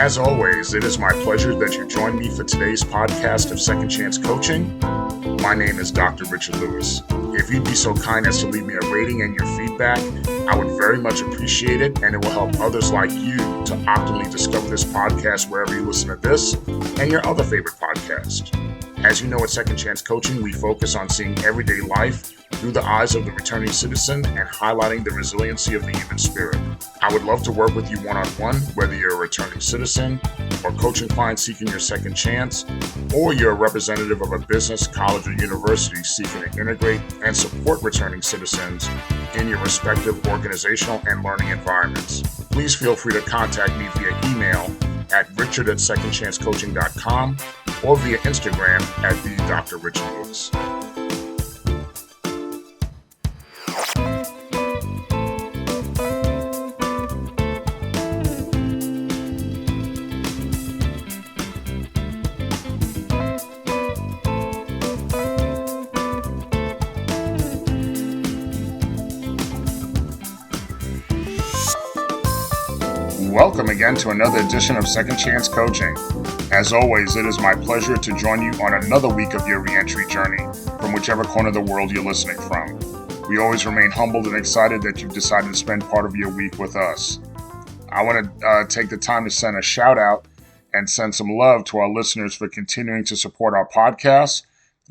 As always, it is my pleasure that you join me for today's podcast of Second Chance Coaching. My name is Dr. Richard Lewis. If you'd be so kind as to leave me a rating and your feedback, I would very much appreciate it, and it will help others like you to optimally discover this podcast wherever you listen to this and your other favorite podcast. As you know, at Second Chance Coaching, we focus on seeing everyday life through the eyes of the returning citizen and highlighting the resiliency of the human spirit. I would love to work with you one-on-one, whether you're a returning citizen or coaching client seeking your second chance, or you're a representative of a business, college, or university seeking to integrate and support returning citizens in your respective organizational and learning environments. Please feel free to contact me via email at richard@secondchancecoaching.com or via Instagram at the Dr. Richard Lewis. Welcome again to another edition of Second Chance Coaching. As always, it is my pleasure to join you on another week of your reentry journey from whichever corner of the world you're listening from. We always remain humbled and excited that you've decided to spend part of your week with us. I want to take the time to send a shout out and send some love to our listeners for continuing to support our podcast.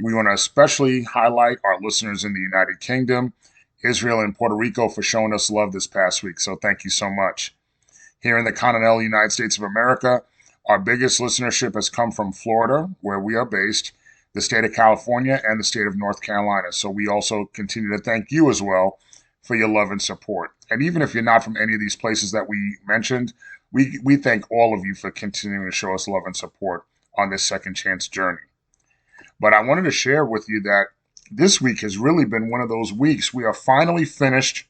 We want to especially highlight our listeners in the United Kingdom, Israel, and Puerto Rico for showing us love this past week, so thank you so much. Here in the continental United States of America, our biggest listenership has come from Florida, where we are based, the state of California, and the state of North Carolina. So we also continue to thank you as well for your love and support. And even if you're not from any of these places that we mentioned, we thank all of you for continuing to show us love and support on this second chance journey. But I wanted to share with you that this week has really been one of those weeks. We are finally finished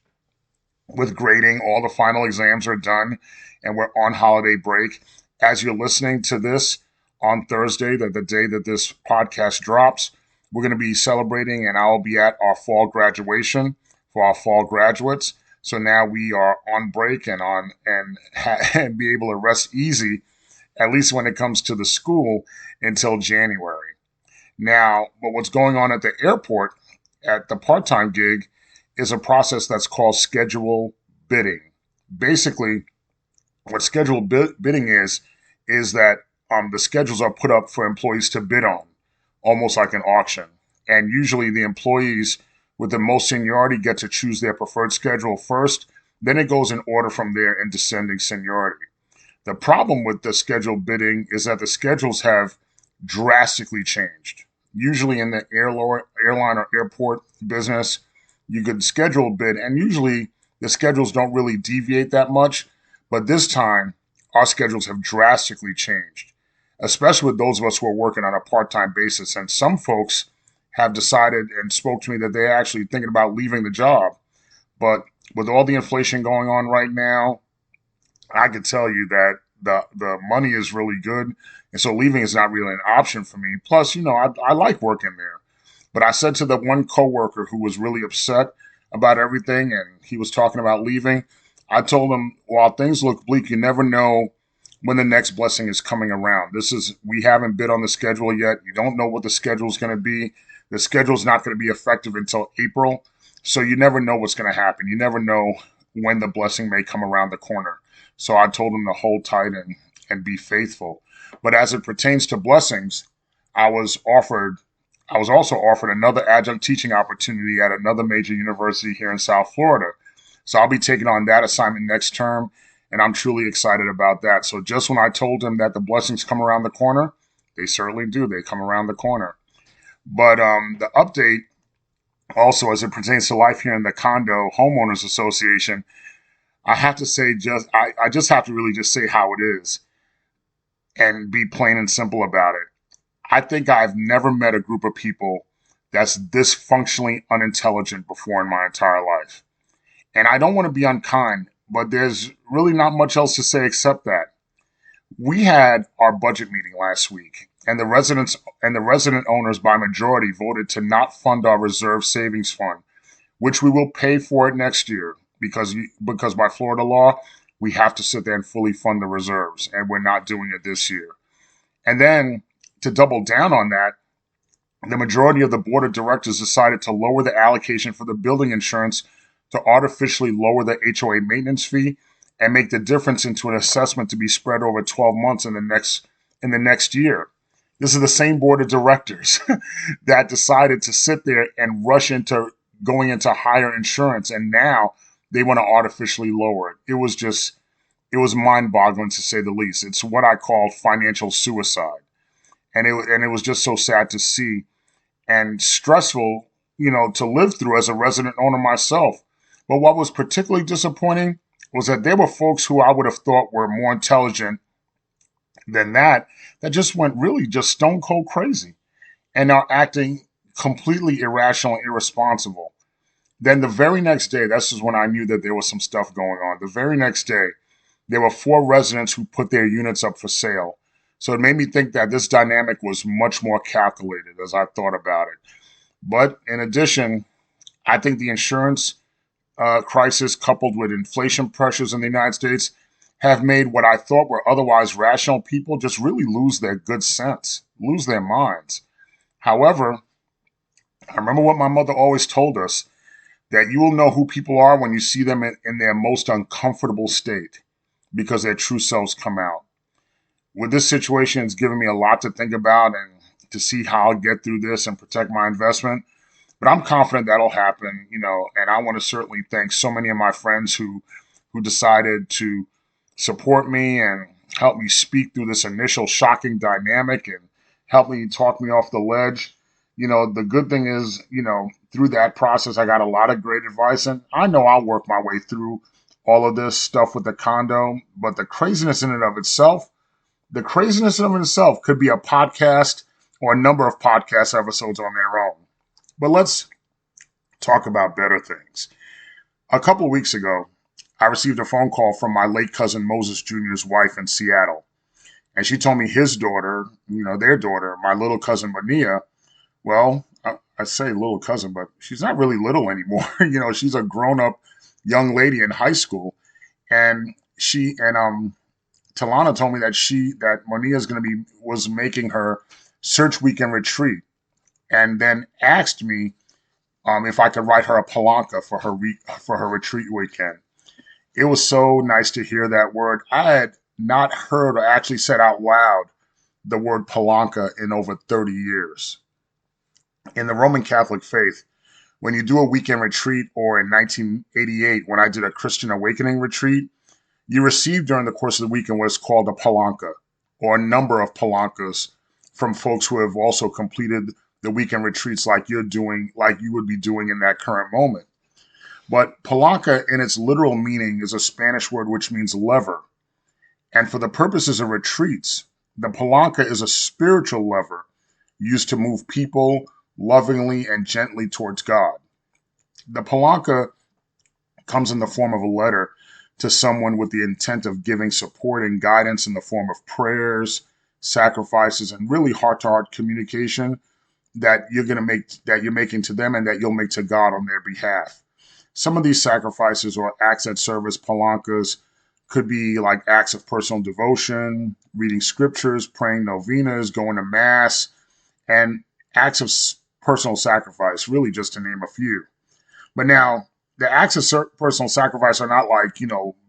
with grading. All the final exams are done and we're on holiday break. As you're listening to this on Thursday, the day that this podcast drops, we're going to be celebrating and I'll be at our fall graduation for our fall graduates. So now we are on break and be able to rest easy, at least when it comes to the school, until January. Now, but what's going on at the airport at the part-time gig is a process that's called schedule bidding. Basically, what schedule bidding is that the schedules are put up for employees to bid on, almost like an auction. And usually the employees with the most seniority get to choose their preferred schedule first. Then it goes in order from there in descending seniority. The problem with the schedule bidding is that the schedules have drastically changed. Usually in the airline or airport business, you could schedule bid, and usually the schedules don't really deviate that much. But this time, our schedules have drastically changed, especially with those of us who are working on a part-time basis. And some folks have decided and spoke to me that they're actually thinking about leaving the job. But with all the inflation going on right now, I could tell you that the money is really good. And so leaving is not really an option for me. Plus, I like working there. But I said to the one coworker who was really upset about everything and he was talking about leaving, I told him, while things look bleak, you never know when the next blessing is coming around. We haven't bid on the schedule yet. You don't know what the schedule is going to be. The schedule is not going to be effective until April. So you never know what's going to happen. You never know when the blessing may come around the corner. So I told him to hold tight and be faithful. But as it pertains to blessings, I was also offered another adjunct teaching opportunity at another major university here in South Florida. So I'll be taking on that assignment next term, and I'm truly excited about that. So just when I told him that the blessings come around the corner, they certainly do. They come around the corner. But the update also as it pertains to life here in the Condo Homeowners Association, I have to say I just have to really just say how it is and be plain and simple about it. I think I've never met a group of people that's this functionally unintelligent before in my entire life. And I don't want to be unkind, but there's really not much else to say except that. We had our budget meeting last week, and the resident owners by majority voted to not fund our reserve savings fund, which we will pay for it next year because by Florida law, we have to sit there and fully fund the reserves, and we're not doing it this year. And then to double down on that, the majority of the board of directors decided to lower the allocation for the building insurance to artificially lower the HOA maintenance fee and make the difference into an assessment to be spread over 12 months in the next year. This is the same board of directors that decided to sit there and rush into going into higher insurance, and now they want to artificially lower it. It was mind-boggling to say the least. It's what I call financial suicide, and it was just so sad to see and stressful, to live through as a resident owner myself. But what was particularly disappointing was that there were folks who I would have thought were more intelligent than that just went really just stone cold crazy and are acting completely irrational and irresponsible. Then the very next day, this is when I knew that there was some stuff going on. The very next day, there were 4 residents who put their units up for sale. So it made me think that this dynamic was much more calculated as I thought about it. But in addition, I think the insurance crisis coupled with inflation pressures in the United States have made what I thought were otherwise rational people just really lose their good sense, lose their minds. However, I remember what my mother always told us, that you will know who people are when you see them in their most uncomfortable state, because their true selves come out. With this situation, it's given me a lot to think about and to see how I'll get through this and protect my investment. But I'm confident that'll happen, and I want to certainly thank so many of my friends who decided to support me and help me speak through this initial shocking dynamic and help me talk me off the ledge. The good thing is, through that process, I got a lot of great advice, and I know I'll work my way through all of this stuff with the condo. But the craziness in and of itself could be a podcast or a number of podcast episodes on their own. But let's talk about better things. A couple of weeks ago, I received a phone call from my late cousin Moses Jr.'s wife in Seattle. And she told me his daughter, their daughter, my little cousin Mania, well, I say little cousin, but she's not really little anymore. She's a grown-up young lady in high school. And Talana told me that Monia's was making her search weekend retreat, and then asked me if I could write her a palanca for her retreat weekend. It was so nice to hear that word. I had not heard or actually said out loud the word palanca in over 30 years. In the Roman Catholic faith, when you do a weekend retreat, or in 1988 when I did a Christian Awakening retreat, you receive during the course of the weekend what is called a palanca, or a number of palancas from folks who have also completed the weekend retreats like you would be doing in that current moment. But palanca in its literal meaning is a Spanish word which means lever. And for the purposes of retreats, the palanca is a spiritual lever used to move people lovingly and gently towards God. The palanca comes in the form of a letter to someone with the intent of giving support and guidance in the form of prayers, sacrifices, and really heart-to-heart communication that you're making to them and that you'll make to God on their behalf. Some of these sacrifices or acts that serve as palancas could be like acts of personal devotion, reading scriptures, praying novenas, going to mass, and acts of personal sacrifice, really just to name a few. But now, the acts of personal sacrifice are not like,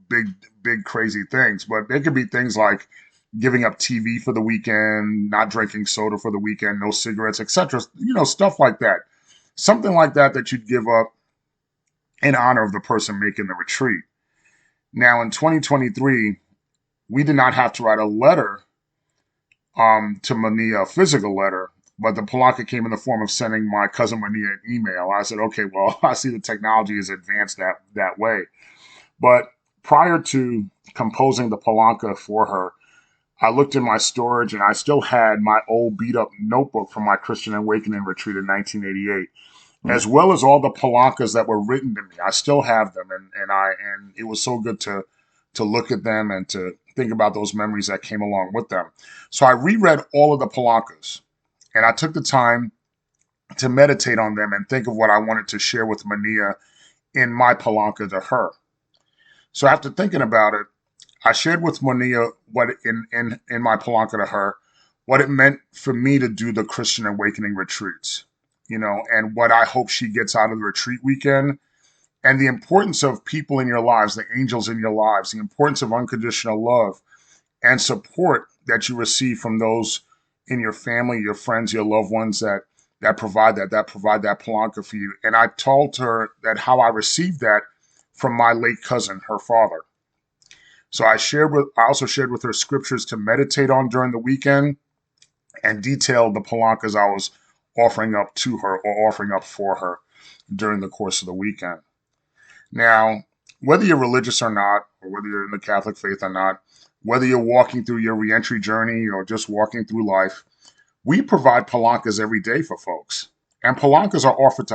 big crazy things, but they could be things like giving up TV for the weekend, not drinking soda for the weekend, no cigarettes, etc. Stuff like that. Something like that you'd give up in honor of the person making the retreat. Now, in 2023, we did not have to write a letter to Mania, a physical letter, but the palanca came in the form of sending my cousin Mania an email. I said, okay, well, I see the technology is advanced that way. But prior to composing the palanca for her, I looked in my storage and I still had my old beat up notebook from my Christian Awakening retreat in 1988, as well as all the palancas that were written to me. I still have them, and it was so good to look at them and to think about those memories that came along with them. So I reread all of the palancas, and I took the time to meditate on them and think of what I wanted to share with Mania in my palanca to her. So after thinking about it, I shared with Monia what in my Palanca to her, what it meant for me to do the Christian Awakening retreats, and what I hope she gets out of the retreat weekend, and the importance of people in your lives, the angels in your lives, the importance of unconditional love and support that you receive from those in your family, your friends, your loved ones that provide that Palanca for you. And I told her that how I received that from my late cousin, her father. So I also shared with her scriptures to meditate on during the weekend and detailed the Palancas I was offering up to her or offering up for her during the course of the weekend. Now, whether you're religious or not, or whether you're in the Catholic faith or not, whether you're walking through your reentry journey or just walking through life, we provide Palancas every day for folks. And Palancas are offered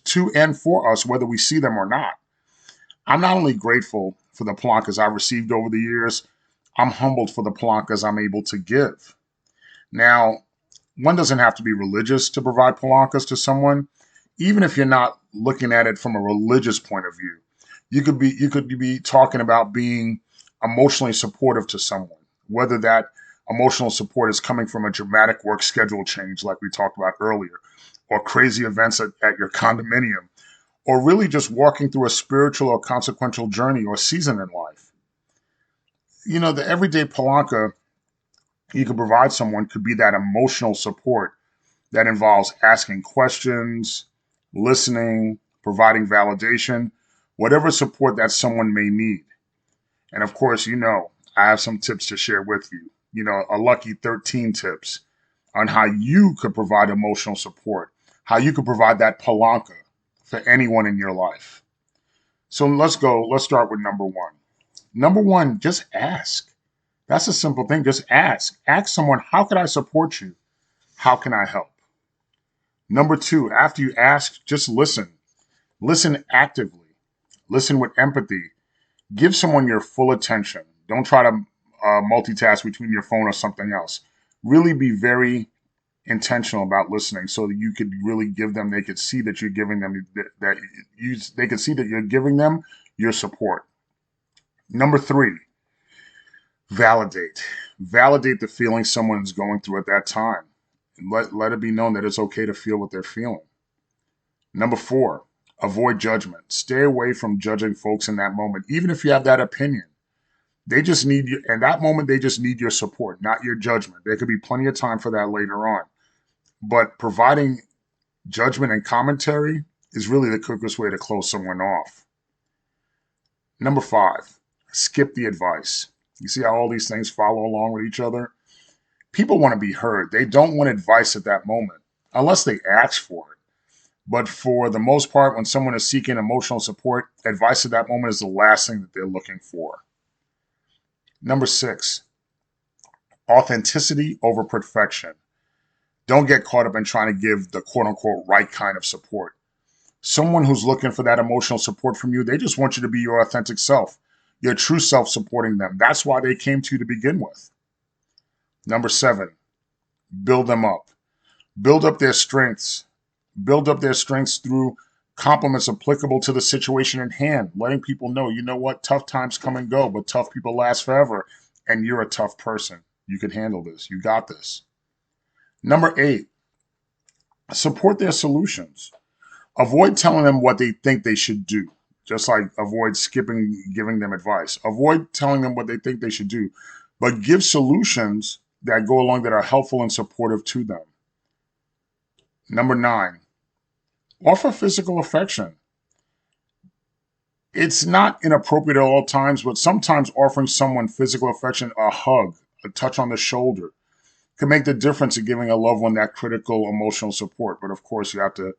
to and for us, whether we see them or not. I'm not only grateful for the Palancas I've received over the years, I'm humbled for the Palancas I'm able to give. Now, one doesn't have to be religious to provide Palancas to someone, even if you're not looking at it from a religious point of view. You could be talking about being emotionally supportive to someone, whether that emotional support is coming from a dramatic work schedule change like we talked about earlier, or crazy events at your condominium, or really just walking through a spiritual or consequential journey or season in life. The everyday Palanca you could provide someone could be that emotional support that involves asking questions, listening, providing validation, whatever support that someone may need. And of course, I have some tips to share with you. A lucky 13 tips on how you could provide emotional support, how you could provide that Palanca for anyone in your life. So let's go. Let's start with number one. Number one, just ask. That's a simple thing. Just ask. Ask someone, how can I support you? How can I help? Number two, after you ask, just listen. Listen actively. Listen with empathy. Give someone your full attention. Don't try to multitask between your phone or something else. Really be very intentional about listening so that you could really give them, they could see that you're giving them, they could see that you're giving them your support. Number three, validate. Validate the feeling someone's going through at that time. Let it be known that it's okay to feel what they're feeling. Number four, avoid judgment. Stay away from judging folks in that moment, even if you have that opinion. They just need you, in that moment, they just need your support, not your judgment. There could be plenty of time for that later on. But providing judgment and commentary is really the quickest way to close someone off. Number five, skip the advice. You see how all these things follow along with each other? People want to be heard. They don't want advice at that moment, unless they ask for it. But for the most part, when someone is seeking emotional support, advice at that moment is the last thing that they're looking for. Number six, authenticity over perfection. Don't get caught up in trying to give the quote unquote right kind of support. Someone who's looking for that emotional support from you, they just want you to be your authentic self, your true self supporting them. That's why they came to you to begin with. Number seven, build them up. Build up their strengths. Build up their strengths through compliments applicable to the situation at hand, letting people know, you know what, tough times come and go, but tough people last forever, and you're a tough person. You can handle this. You got this. Number eight, support their solutions. Avoid telling them what they think they should do, just like avoid skipping giving them advice. Avoid telling them what they think they should do, but give solutions that go along that are helpful and supportive to them. Number nine, offer physical affection. It's not inappropriate at all times, but sometimes offering someone physical affection, a hug, a touch on the shoulder, can make the difference in giving a loved one that critical emotional support. But of course, you have to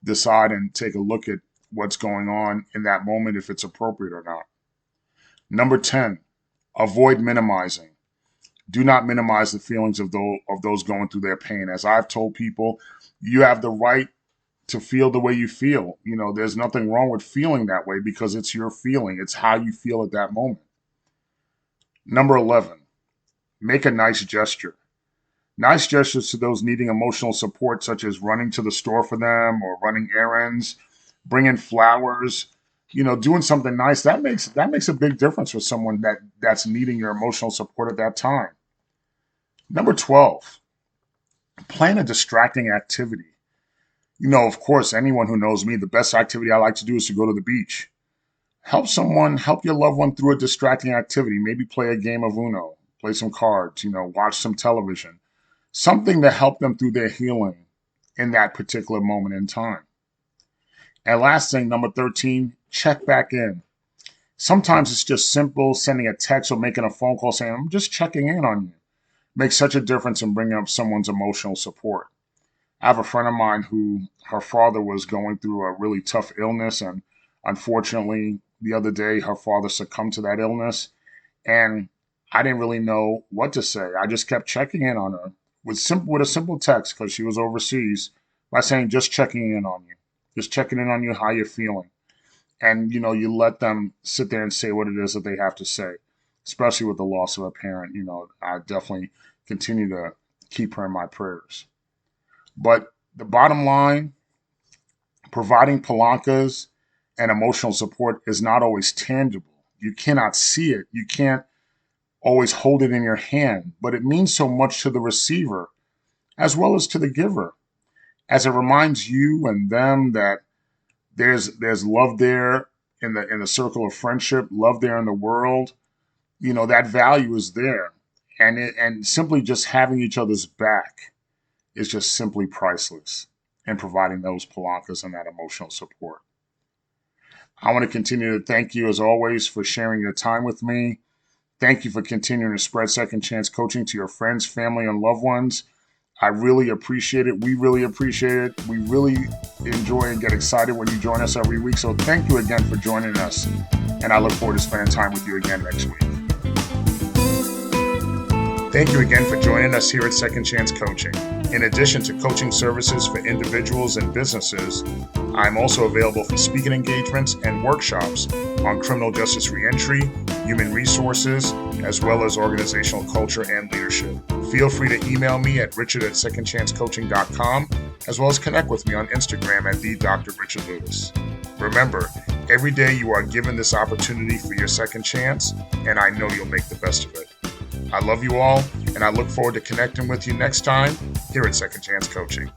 decide and take a look at what's going on in that moment, if it's appropriate or not. Number 10, avoid minimizing. Do not minimize the feelings of those going through their pain. As I've told people, you have the right to feel the way you feel. There's nothing wrong with feeling that way because it's your feeling. It's how you feel at that moment. Number 11, make a nice gesture. Nice gestures to those needing emotional support, such as running to the store for them or running errands, bringing flowers, doing something nice, that makes a big difference for someone that's needing your emotional support at that time. Number 12, plan a distracting activity. Of course, anyone who knows me, the best activity I like to do is to go to the beach. Help your loved one through a distracting activity. Maybe play a game of Uno, play some cards, watch some television, something to help them through their healing in that particular moment in time. And last thing, number 13, check back in. Sometimes it's just simple sending a text or making a phone call saying, I'm just checking in on you. Makes such a difference in bringing up someone's emotional support. I have a friend of mine who her father was going through a really tough illness, and unfortunately, the other day her father succumbed to that illness, and I didn't really know what to say. I just kept checking in on her with a simple text because she was overseas by saying just checking in on you, just checking in on you, how you're feeling, and you let them sit there and say what it is that they have to say, especially with the loss of a parent. I definitely continue to keep her in my prayers. But the bottom line, providing palancas and emotional support is not always tangible. You cannot see it. You can't always hold it in your hand, but it means so much to the receiver as well as to the giver, as it reminds you and them that there's love there in the circle of friendship, love there in the world. That value is there, and simply just having each other's back is just simply priceless in providing those palancas and that emotional support. I want to continue to thank you as always for sharing your time with me. Thank you for continuing to spread Second Chance Coaching to your friends, family, and loved ones. I really appreciate it. We really appreciate it. We really enjoy and get excited when you join us every week. So thank you again for joining us. And I look forward to spending time with you again next week. Thank you again for joining us here at Second Chance Coaching. In addition to coaching services for individuals and businesses, I'm also available for speaking engagements and workshops on criminal justice reentry, human resources, as well as organizational culture and leadership. Feel free to email me at richard@secondchancecoaching.com, as well as connect with me on Instagram at @DrRichardLewis. Remember, every day you are given this opportunity for your second chance, and I know you'll make the best of it. I love you all, and I look forward to connecting with you next time here at Second Chance Coaching.